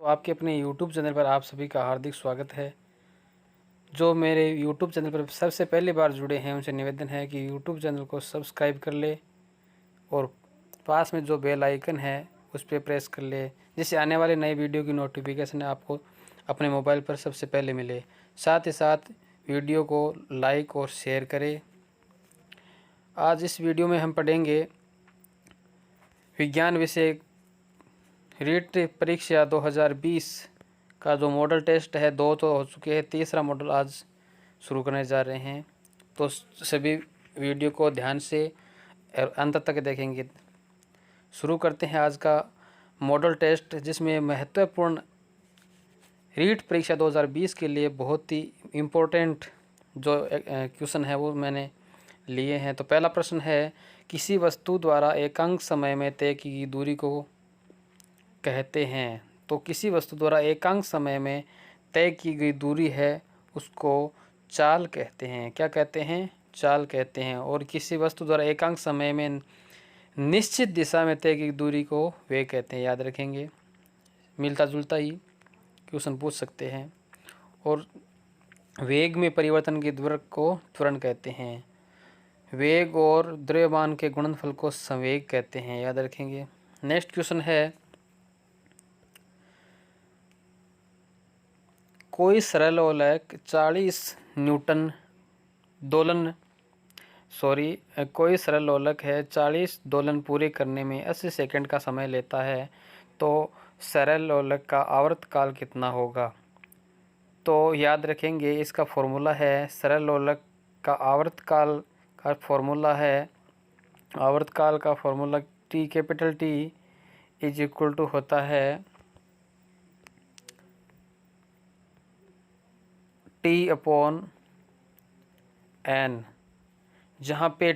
तो आपके अपने YouTube चैनल पर आप सभी का हार्दिक स्वागत है। जो मेरे YouTube चैनल पर सबसे पहली बार जुड़े हैं उनसे निवेदन है कि YouTube चैनल को सब्सक्राइब कर ले और पास में जो बेल आइकन है उस पर प्रेस कर ले, जिससे आने वाले नई वीडियो की नोटिफिकेशन आपको अपने मोबाइल पर सबसे पहले मिले। साथ ही साथ वीडियो को लाइक और शेयर करें। आज इस वीडियो में हम पढ़ेंगे विज्ञान विषय रीट परीक्षा 2020 का जो मॉडल टेस्ट है, 2 तो हो चुके हैं, तीसरा मॉडल आज शुरू करने जा रहे हैं। तो सभी वीडियो को ध्यान से अंत तक देखेंगे। शुरू करते हैं आज का मॉडल टेस्ट, जिसमें महत्वपूर्ण रीट परीक्षा 2020 के लिए बहुत ही इम्पोर्टेंट जो क्वेश्चन है वो मैंने लिए हैं। तो पहला प्रश्न है, किसी वस्तु द्वारा एकांक समय में तय की गई दूरी को कहते हैं। तो किसी वस्तु द्वारा एकांक समय में तय की गई दूरी है उसको चाल कहते हैं। क्या कहते हैं? चाल कहते हैं। और किसी वस्तु द्वारा एकांक समय में निश्चित दिशा में तय की दूरी को वेग कहते हैं। याद रखेंगे, मिलता जुलता ही क्वेश्चन पूछ सकते हैं। और वेग में परिवर्तन के द्वरक को त्वरण कहते हैं। वेग और द्रव्यमान के गुणनफल को संवेग कहते हैं। याद रखेंगे। नेक्स्ट क्वेश्चन है, कोई सरल लोलक 40 न्यूटन दोलन कोई सरल लोलक है 40 दोलन पूरे करने में 80 सेकंड का समय लेता है, तो सरल लोलक का आवर्तकाल कितना होगा? तो याद रखेंगे, इसका फॉर्मूला है, सरल लोलक का आवर्तकाल का फॉर्मूला है, आवर्तकाल का formula T capital T is equal to होता है टी अपॉन एन, जहाँ पे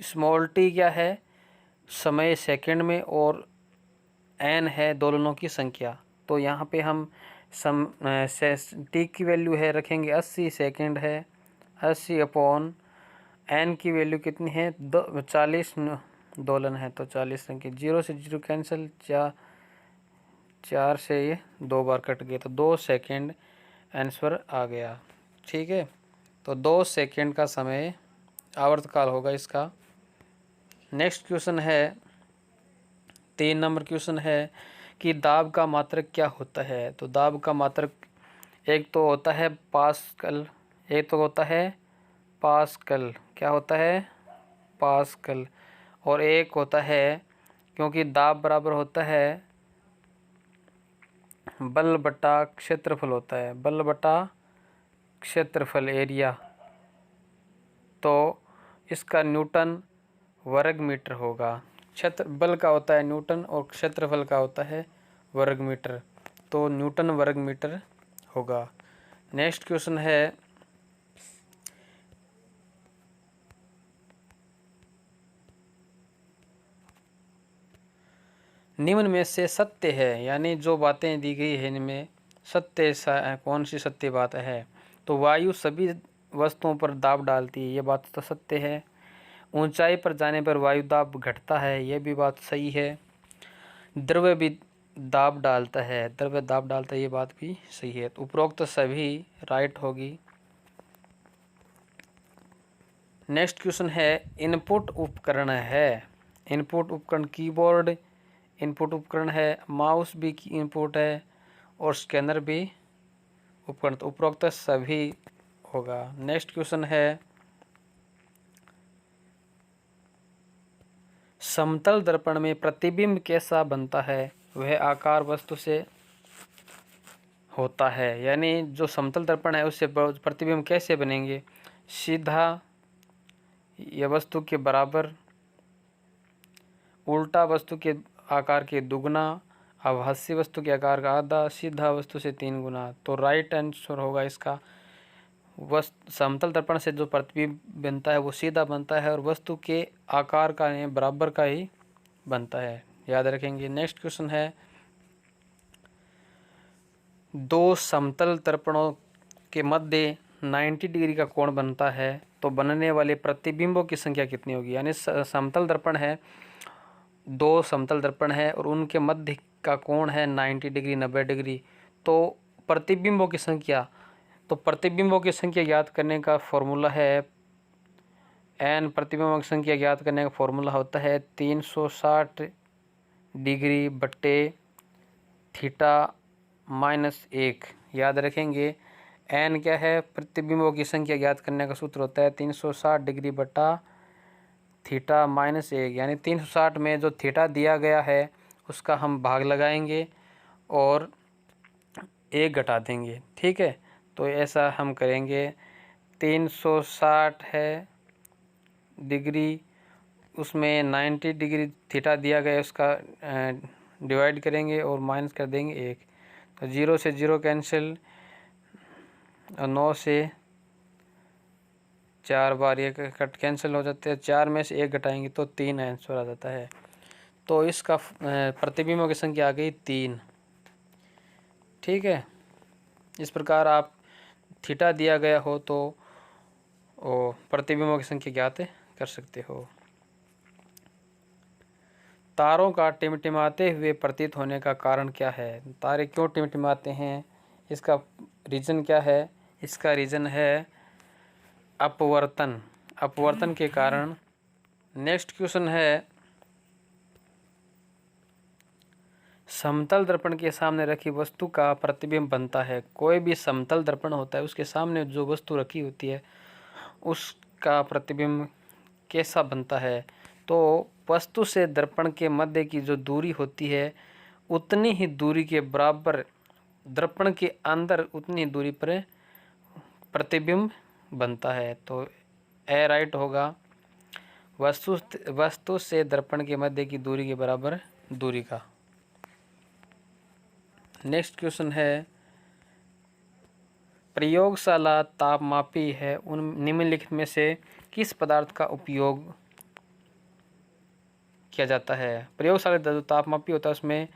स्मॉल टी क्या है, समय सेकंड में, और एन है दोलनों की संख्या। तो यहाँ पे हम टी की वैल्यू है रखेंगे 80 सेकंड है, 80 अपॉन एन की वैल्यू कितनी है 40 दोलन है, तो 40 संख्या 0 से 0 कैंसिल, 4 से ये 2 बार कट गए, तो 2 सेकंड आंसर आ गया। ठीक है, तो 2 सेकंड का समय आवर्तकाल होगा इसका। नेक्स्ट क्वेश्चन है, 3 नंबर क्वेश्चन है कि दाब का मात्रक क्या होता है। तो दाब का मात्रक एक तो होता है पास्कल, एक तो होता है पास्कल, क्या होता है? पास्कल। और एक होता है, क्योंकि दाब बराबर होता है बल बटा क्षेत्रफल होता है, बल बटा क्षेत्रफल एरिया, तो इसका न्यूटन वर्ग मीटर होगा। क्षेत्र बल का होता है न्यूटन और क्षेत्रफल का होता है वर्ग मीटर, तो न्यूटन वर्ग मीटर होगा। नेक्स्ट क्वेश्चन है, निम्न में से सत्य है, यानी जो बातें दी गई है इनमें सत्य कौन सी सत्य बात है? तो वायु सभी वस्तुओं पर दाब डालती है, ये बात तो सत्य है। ऊंचाई पर जाने पर वायु दाब घटता है, यह भी बात सही है। द्रव्य भी दाब डालता है, द्रव्य दाब डालता है, ये बात भी सही है। तो उपरोक्त सभी राइट होगी। नेक्स्ट क्वेश्चन है, इनपुट उपकरण है। इनपुट उपकरण कीबोर्ड इनपुट उपकरण है, माउस भी इनपुट है, और स्कैनर भी उपकरण, तो उपरोक्त सभी होगा। नेक्स्ट क्वेश्चन है, समतल दर्पण में प्रतिबिंब कैसा बनता है? वह आकार वस्तु से होता है, यानी जो समतल दर्पण है उससे प्रतिबिंब कैसे बनेंगे? सीधा या वस्तु के बराबर, उल्टा वस्तु के आकार के दुगना, आभासी वस्तु के आकार का आधा, सीधा वस्तु से 3 गुना। तो राइट आंसर होगा इसका, समतल दर्पण से जो प्रतिबिंब बनता है वो सीधा बनता है और वस्तु के आकार का बराबर का ही बनता है। याद रखेंगे। नेक्स्ट क्वेश्चन है, 2 समतल दर्पणों के मध्य 90 डिग्री का कोण बनता है, तो बनने वाले प्रतिबिंबों की संख्या कितनी होगी? यानी समतल दर्पण है, 2 समतल दर्पण है और उनके मध्य का कोण है 90 डिग्री 90 डिग्री। तो प्रतिबिंबों की संख्या, तो प्रतिबिंबों की संख्या ज्ञात करने का फॉर्मूला है n, प्रतिबिंबों की संख्या ज्ञात करने का फॉर्मूला होता है 360 डिग्री बट्टे थीटा माइनस 1। याद रखेंगे n क्या है, प्रतिबिंबों की संख्या ज्ञात करने का सूत्र होता है 360 डिग्री बटा थीटा माइनस 1, यानी 360 में जो थीटा दिया गया है उसका हम भाग लगाएंगे और 1 घटा देंगे। ठीक है, तो ऐसा हम करेंगे। 360 है डिग्री, उसमें 90 डिग्री थीटा दिया गया है, उसका डिवाइड करेंगे और माइनस कर देंगे 1। तो 0 से 0 कैंसिल और 9 से 4 बार ये कट कैंसिल हो जाते हैं। 4 में से 1 घटाएंगे तो 3 आंसर आ जाता है। तो इसका प्रतिबिंबों की संख्या आ गई 3। ठीक है, इस प्रकार आप थीटा दिया गया हो तो प्रतिबिंबों की संख्या ज्ञात कर सकते हो। तारों का टिमटिमाते हुए प्रतीत होने का कारण क्या है? तारे क्यों टिमटिमाते हैं, इसका रीज़न क्या है? इसका रीज़न है अपवर्तन, अपवर्तन के कारण। नेक्स्ट क्वेश्चन है, समतल दर्पण के सामने रखी वस्तु का प्रतिबिंब बनता है। कोई भी समतल दर्पण होता है उसके सामने जो वस्तु रखी होती है उसका प्रतिबिंब कैसा बनता है? तो वस्तु से दर्पण के मध्य की जो दूरी होती है उतनी ही दूरी के बराबर दर्पण के अंदर उतनी ही दूरी पर प्रतिबिंब बनता है। तो ए राइट होगा, वस्तु से दर्पण के मध्य की दूरी के बराबर दूरी का। नेक्स्ट क्वेश्चन है, प्रयोगशाला तापमापी है, उन निम्नलिखित में से किस पदार्थ का उपयोग किया जाता है? प्रयोगशाला जो तापमापी होता है उसमें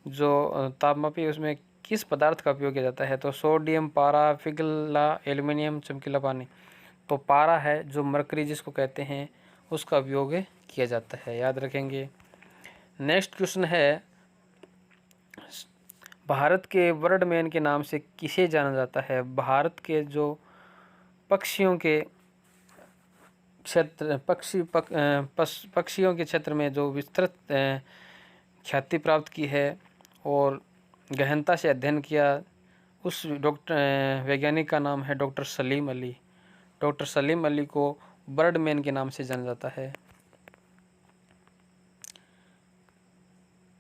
जो तापमापी उसमें किस पदार्थ का उपयोग किया जाता है? तो सोडियम, पारा, पिघला एल्युमिनियम, चमकीला पानी। तो पारा है जो मरकरी जिसको कहते हैं उसका उपयोग किया जाता है, याद रखेंगे। नेक्स्ट क्वेश्चन है, भारत के बर्डमैन के नाम से किसे जाना जाता है? भारत के जो पक्षियों के क्षेत्र पक्षियों के क्षेत्र में जो विस्तृत ख्याति प्राप्त की है और गहनता से अध्ययन किया, उस वैज्ञानिक का नाम है डॉक्टर सलीम अली। डॉक्टर सलीम अली को बर्डमैन के नाम से जाना जाता है।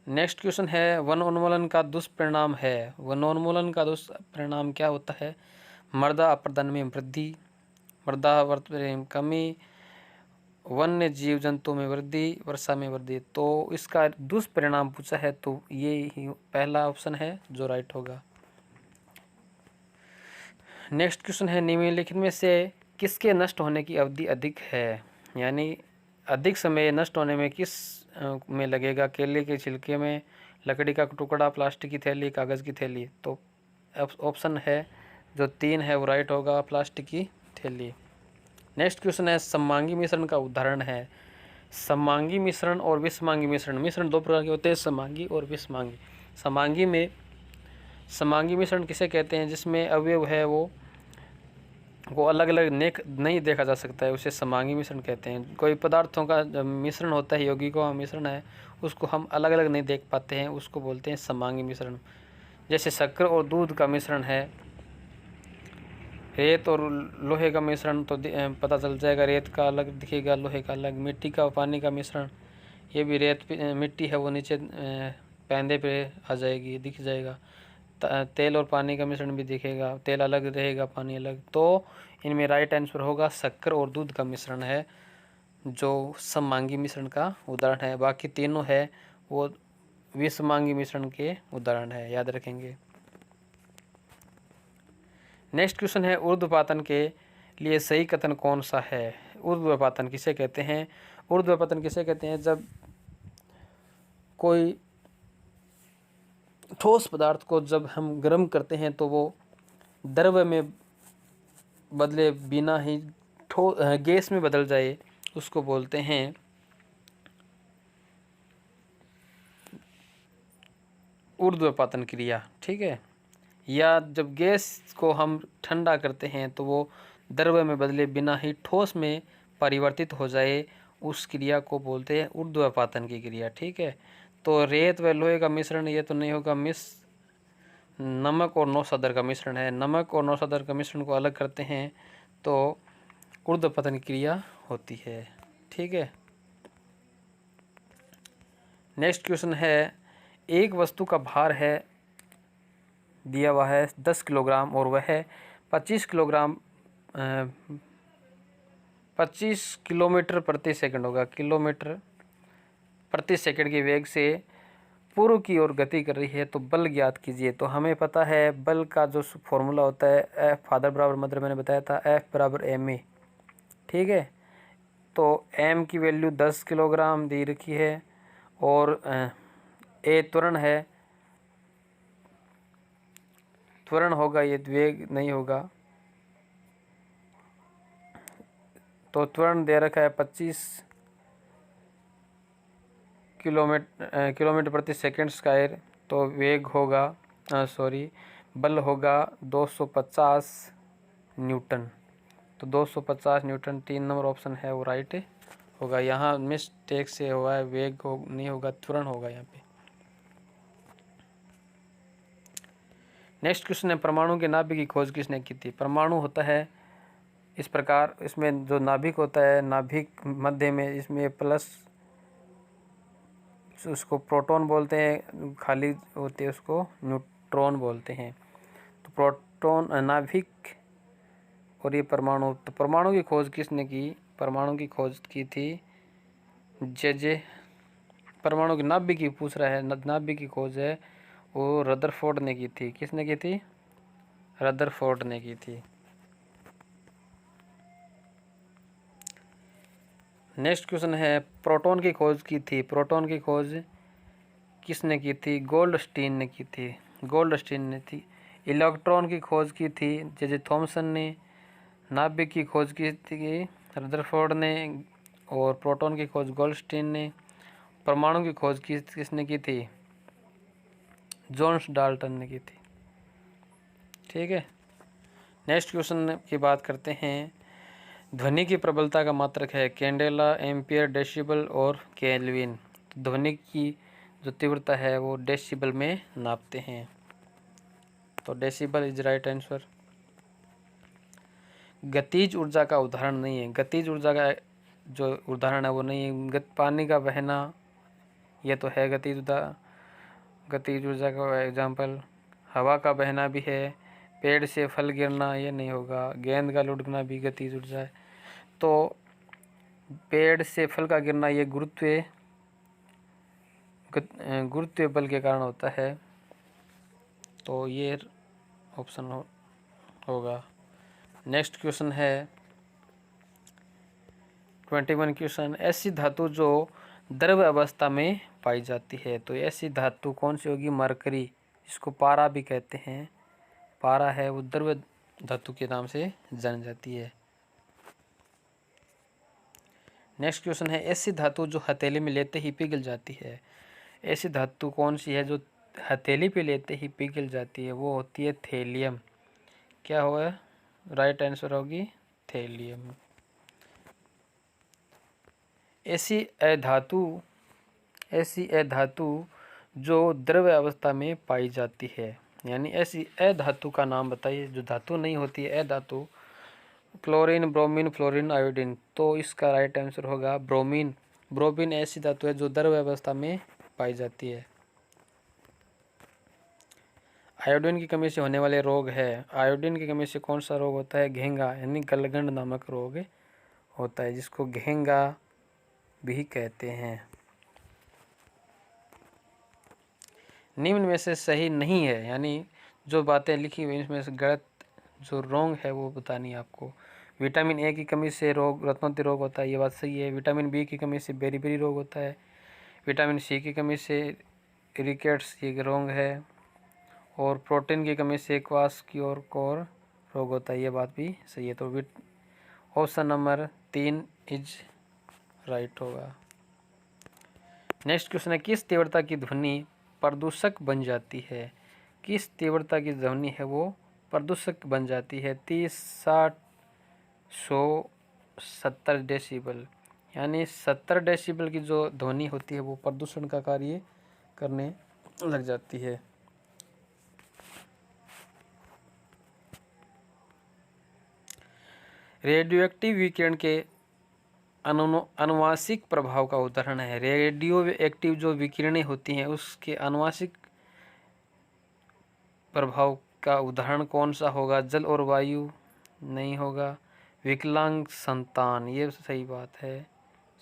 नेक्स्ट क्वेश्चन है, वनोन्मूलन का दुष्परिणाम है। वनोन्मूलन का दुष्परिणाम क्या होता है? मृदा अपरदन में वृद्धि, मृदा में कमी, वन्य जीव जंतु में वृद्धि, वर्षा में वृद्धि। तो इसका दुष्परिणाम पूछा है तो ये ही पहला ऑप्शन है जो राइट होगा। नेक्स्ट क्वेश्चन है, निम्नलिखित में से किसके नष्ट होने की अवधि अधिक है? यानी अधिक समय नष्ट होने में किस में लगेगा? केले के छिलके में, लकड़ी का टुकड़ा, प्लास्टिक की थैली, कागज़ की थैली। तो ऑप्शन है जो 3 है वो राइट होगा, प्लास्टिक की थैली। नेक्स्ट क्वेश्चन है, सममांगी मिश्रण का उदाहरण है। सममांगी मिश्रण और विषमांगी मिश्रण, मिश्रण 2 प्रकार के होते हैं, सममांगी और विषमांगी। सममांगी मिश्रण किसे कहते हैं? जिसमें अवयव है वो अलग अलग नहीं देखा जा सकता है, उसे सममांगी मिश्रण कहते हैं। कोई पदार्थों का मिश्रण होता है, यौगिकों का मिश्रण है, उसको हम अलग अलग नहीं देख पाते हैं, उसको बोलते हैं सममांगी मिश्रण। जैसे शक्कर और दूध का मिश्रण है, रेत और लोहे का मिश्रण तो पता चल जाएगा, रेत का अलग दिखेगा, लोहे का अलग। मिट्टी का पानी का मिश्रण, ये भी मिट्टी है वो नीचे पैंदे पे आ जाएगी, दिख जाएगा। तेल और पानी का मिश्रण भी दिखेगा, तेल अलग रहेगा, पानी अलग। तो इनमें राइट आंसर होगा शक्कर और दूध का मिश्रण है जो सममांगी मिश्रण का उदाहरण है। बाकी तीनों है वो विषमांगी मिश्रण के उदाहरण है, याद रखेंगे। नेक्स्ट क्वेश्चन है, ऊर्ध्वपातन के लिए सही कथन कौन सा है? ऊर्ध्वपातन किसे कहते हैं? ऊर्ध्वपातन किसे कहते हैं? जब कोई ठोस पदार्थ को जब हम गर्म करते हैं तो वो द्रव में बदले बिना ही गैस में बदल जाए, उसको बोलते हैं ऊर्ध्वपातन क्रिया, ठीक है। या जब गैस को हम ठंडा करते हैं तो वो द्रव्य में बदले बिना ही ठोस में परिवर्तित हो जाए, उस क्रिया को बोलते हैं ऊर्ध्वपातन की क्रिया, ठीक है। तो रेत व लोहे का मिश्रण ये तो नहीं होगा, नमक और नौशादर का मिश्रण है। नमक और नौशादर का मिश्रण को अलग करते हैं तो ऊर्ध्वपतन की क्रिया होती है, ठीक है। नेक्स्ट क्वेश्चन है, एक वस्तु का भार है दिया हुआ है 10 किलोग्राम और वह 25 किलोग्राम 25 किलोमीटर प्रति सेकंड होगा, किलोमीटर प्रति सेकंड के वेग से पूर्व की ओर गति कर रही है, तो बल ज्ञात कीजिए। तो हमें पता है बल का जो फॉर्मूला होता है एफ फादर बराबर मदर, मैंने बताया था एफ बराबर एम ए, ठीक है। तो एम की वैल्यू 10 किलोग्राम दी रखी है और ए त्वरण है, त्वरण होगा, ये वेग नहीं होगा। तो त्वरण दे रखा है 25 किलोमीटर प्रति सेकंड स्क्वायर, तो वेग होगा बल होगा 250 न्यूटन। तो 250 न्यूटन 3 नंबर ऑप्शन है वो राइट होगा। यहाँ मिस्टेक से हुआ है, वेग नहीं होगा, त्वरण होगा यहाँ पे। नेक्स्ट क्वेश्चन है, परमाणु के नाभिक की खोज किसने की थी। परमाणु होता है इस प्रकार, इसमें जो नाभिक होता है, नाभिक मध्य में इसमें प्लस, उसको प्रोटॉन बोलते हैं, खाली होते हैं उसको न्यूट्रॉन बोलते हैं। तो प्रोटॉन नाभिक और ये परमाणु। तो परमाणु की खोज किसने की। परमाणु की खोज की थी जे परमाणु की नाभिक की पूछ रहा है, नाभिक की खोज है वो रदरफोर्ड ने की थी। किसने की थी। रदरफोर्ड ने की थी। नेक्स्ट क्वेश्चन है, प्रोटॉन की खोज की थी। प्रोटॉन की खोज किसने की थी। गोल्डस्टीन ने की थी। गोल्डस्टीन ने थी। इलेक्ट्रॉन की खोज की थी जे थॉमसन ने। नाभिक की खोज की थी रदरफोर्ड ने और प्रोटॉन की खोज गोल्डस्टीन ने। परमाणु की खोज किसने की थी। जॉन्स डाल्टन ने की थी, ठीक है। नेक्स्ट क्वेश्चन की बात करते हैं, ध्वनि की प्रबलता का मात्रक है कैंडेला, एम्पियर, डेसिबल और केल्विन। ध्वनि की जो तीव्रता है वो डेसिबल में नापते हैं, तो डेसिबल इज राइट आंसर। गतिज ऊर्जा का उदाहरण नहीं है। गतिज ऊर्जा का जो उदाहरण है वो नहीं है। पानी का बहना ये तो है गतिज ऊर्जा का एग्जाम्पल। हवा का बहना भी है। पेड़ से फल गिरना ये नहीं होगा। गेंद का लुढ़कना भी गतिज ऊर्जा है। तो पेड़ से फल का गिरना ये गुरुत्वीय बल के कारण होता है, तो ये ऑप्शन होगा। नेक्स्ट क्वेश्चन है 21 क्वेश्चन, ऐसी धातु जो द्रव अवस्था में पाई जाती है। तो ऐसी धातु कौन सी होगी। मरकरी, जिसको पारा भी कहते हैं, पारा है वो द्रव धातु के नाम से जानी जाती है। नेक्स्ट क्वेश्चन है, ऐसी धातु जो हथेली में लेते ही पिघल जाती है। ऐसी धातु कौन सी है जो हथेली पे लेते ही पिघल जाती है। वो होती है थेलियम। क्या होगा राइट आंसर होगी थेलियम। ऐसी अधातु जो द्रव्य अवस्था में पाई जाती है, यानी ऐसी अधातु का नाम बताइए जो धातु नहीं होती है अधातु। Chlorine, bromine, fluorine, iodine. तो इसका राइट आंसर होगा ब्रोमीन। ब्रोमीन ऐसी धातु है जो द्रव्य अवस्था में पाई जाती है। आयोडीन की कमी से होने वाले रोग है। आयोडीन की कमी से कौन सा रोग होता है। घेंगा यानी गलगंड नामक रोग होता है, जिसको घेंगा भी कहते हैं। निम्न में से सही नहीं है, यानी जो बातें लिखी हुई इसमें से गलत जो रॉन्ग है वो बतानी है आपको। विटामिन ए की कमी से रत्नोत्ति रोग होता है, ये बात सही है। विटामिन बी की कमी से बेरी रोग होता है। विटामिन सी की कमी से रिकेट्स, ये रॉन्ग है। और प्रोटीन की कमी से क्वास की और कोर रोग होता है, ये बात भी सही है। तो ऑप्शन नंबर 3 इज राइट होगा। नेक्स्ट क्वेश्चन है, किस तीव्रता की ध्वनि प्रदूषक बन जाती है। किस तीव्रता की ध्वनि है वो प्रदूषक बन जाती है? 30, 60, 100, 70 डेसिबल। यानी 70 डेसिबल की जो ध्वनि होती है वो प्रदूषण का कार्य करने लग जाती है। रेडियोएक्टिव विकिरण के आनुवांशिक प्रभाव का उदाहरण है। रेडियो एक्टिव जो विकिरणें होती हैं उसके आनुवांशिक प्रभाव का उदाहरण कौन सा होगा? जल और वायु नहीं होगा। विकलांग संतान, ये सही बात है।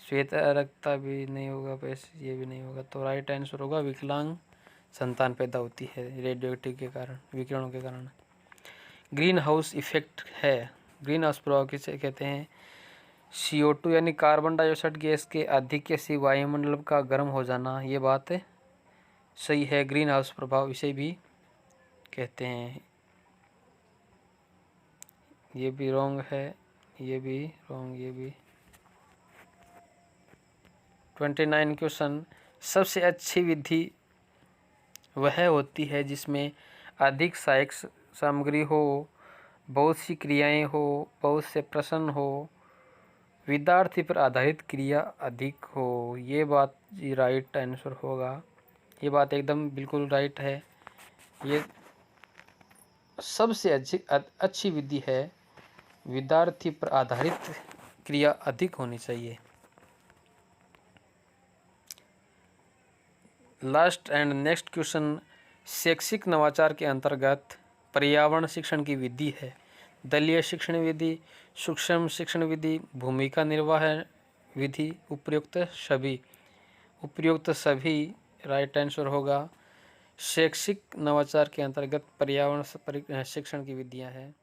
श्वेत अरक्ता भी नहीं होगा, वैसे ये भी नहीं होगा। तो राइट आंसर होगा विकलांग संतान पैदा होती है रेडियो एक्टिव के कारण, विकिरणों के कारण। ग्रीन हाउस इफेक्ट है। ग्रीन हाउस प्रभाव किसे कहते हैं? CO2 यानी कार्बन डाइऑक्साइड गैस के अधिक्य से वायुमंडल का गर्म हो जाना, ये बात सही है। ग्रीन हाउस प्रभाव इसे भी कहते हैं। ये भी रॉन्ग है, ये भी रॉन्ग, ये भी। 29 क्वेश्चन। सबसे अच्छी विधि वह होती है जिसमें अधिक सहायक सामग्री हो, बहुत सी क्रियाएं हो, बहुत से प्रश्न हो, विद्यार्थी पर आधारित क्रिया अधिक हो। ये बात राइट आंसर होगा। ये बात एकदम बिल्कुल राइट है। ये सबसे अच्छी विधि है, विद्यार्थी पर आधारित क्रिया अधिक होनी चाहिए। Last and next question. शैक्षिक नवाचार के अंतर्गत पर्यावरण शिक्षण की विधि है। दलीय शिक्षण विधि, सूक्ष्म शिक्षण विधि, भूमिका निर्वाह विधि, उपर्युक्त सभी राइट आंसर होगा। शैक्षिक नवाचार के अंतर्गत पर्यावरण शिक्षण की विधियां हैं।